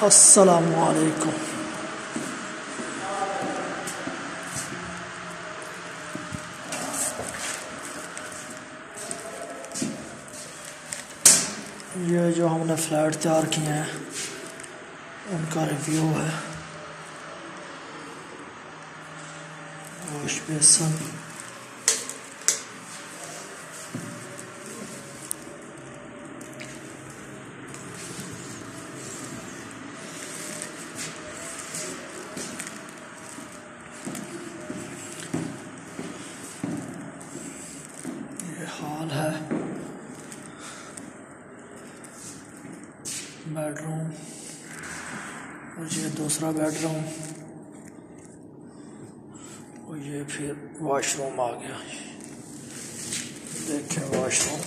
अस्सलामु अलैकुम। ये जो हमने फ्लैट तैयार किए हैं उनका रिव्यू है। वॉश बेसन, ये हॉल है, बेडरूम, और ये दूसरा बेडरूम, और ये फिर वॉशरूम आ गया। देखें वॉशरूम,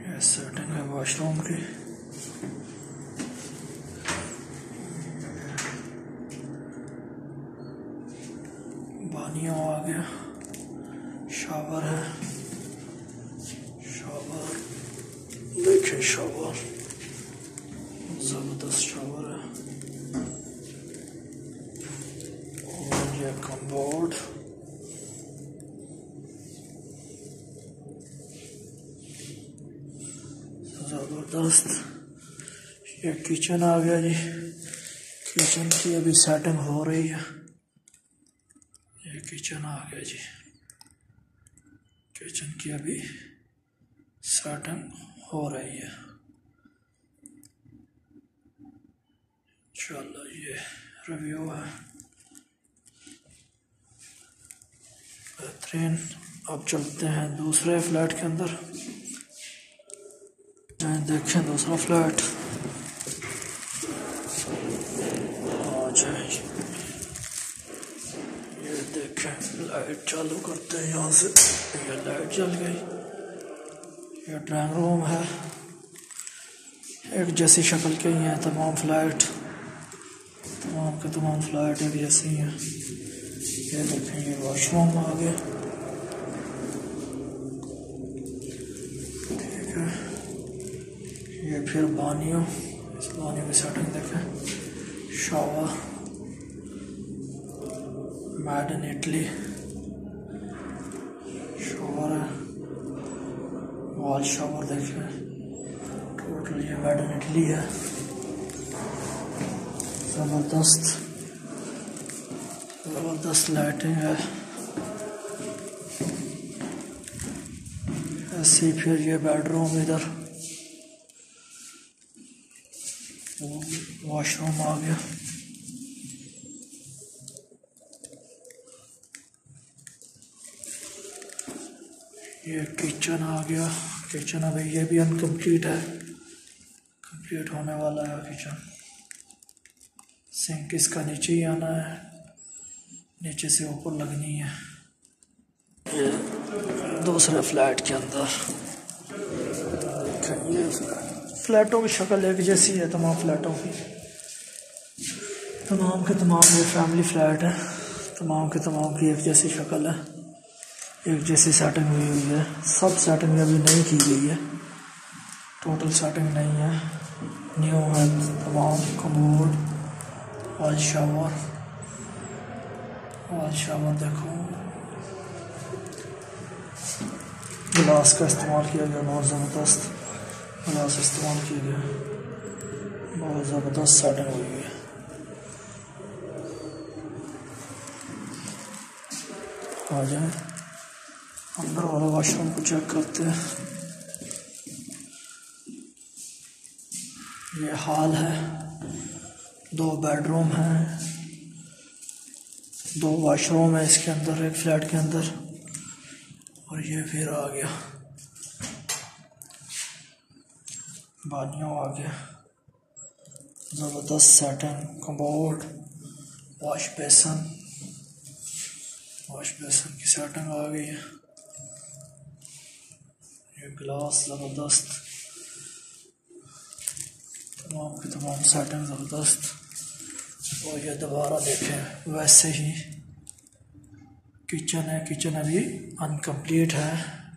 ये सेटिंग है वॉशरूम की। बानियों आ गया, शावर है, शावर देखें, शावर ज़बरदस्त शावर है। और ये कमोड, ज़बरदस्त। ये किचन आ गया जी। किचन की अभी सेटिंग हो रही है। ये किचन आ गया जी। किचन की अभी सेटिंग हो रही है। चलो ये रिव्यू है, बेहतरीन। अब चलते हैं दूसरे फ्लैट के अंदर। देखें दूसरा फ्लैट आ जाए। ये देखें, लाइट चालू करते हैं यहाँ से। ये लाइट जल गई। ये ड्राइंग रूम है। एक जैसी शक्ल के ही हैं तमाम फ्लैट, तमाम के तमाम फ्लैट एक जैसे ही हैं। ये देखें, ये वॉशरूम आ गया। ठीक है, ये फिर बानियों, इस बानी में सेटिंग देखें। Shower made in Italy shower है। वॉल शावर देखें, टोटल ये मेड इन इटली है। ज़बरदस्त ज़बरदस्त लाइटिंग है। ऐसे फिर ये बेडरूम, इधर वॉशरूम आ गया। ये किचन आ गया। किचन अभी ये भी अनकम्प्लीट है, कंप्लीट होने वाला है किचन। सिंक इसका नीचे ही आना है, नीचे से ऊपर लगनी है। ये दूसरे फ्लैट के अंदर ये फ्लैटों की शक्ल एक जैसी है, तमाम फ्लैटों की, तमाम के तमाम ये फैमिली फ्लैट है। तमाम के तमाम की एक जैसी शक्ल है, एक जैसी सेटिंग हुई हुई है। सब सेटिंग अभी नहीं की गई है, टोटल सेटिंग नहीं है, न्यू है तमाम। Commode, wall shower, wall shower देखो, गिलास का इस्तेमाल किया गया, बहुत ज़बरदस्त गिलास इस्तेमाल किया गया, बहुत ज़बरदस्त सेटिंग हुई है। आ जाए अंदर वाला वॉशरूम को चेक करते हैं। ये हॉल है, 2 बेडरूम हैं, 2 वॉशरूम है इसके अंदर, एक फ्लैट के अंदर। और ये फिर आ गया बानियों आ गया, ज़बरदस्त setting. Commode, wash basin, wash basin की सेटिंग आ गई है। ये ग्लास ज़बरदस्त, तमाम की तमाम सेटिंग ज़बरदस्त। और ये दोबारा देखें वैसे ही किचन है। किचन अभी अनकम्प्लीट है,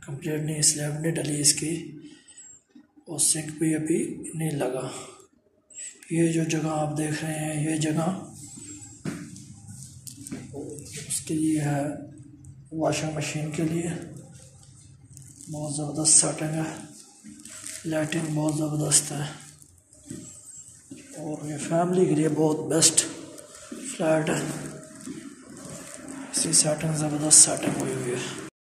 कंप्लीट नहीं, स्लैब नहीं डली इसकी, और सिंक भी अभी नहीं लगा। ये जो जगह आप देख रहे हैं, ये जगह उसके लिए है, वॉशिंग मशीन के लिए। बहुत ज़बरदस्त सेटिंग है, लाइटिंग बहुत ज़बरदस्त है और ये फैमिली के लिए बहुत बेस्ट फ्लैट है। इसी सेटिंग ज़बरदस्त सेटिंग हुई है।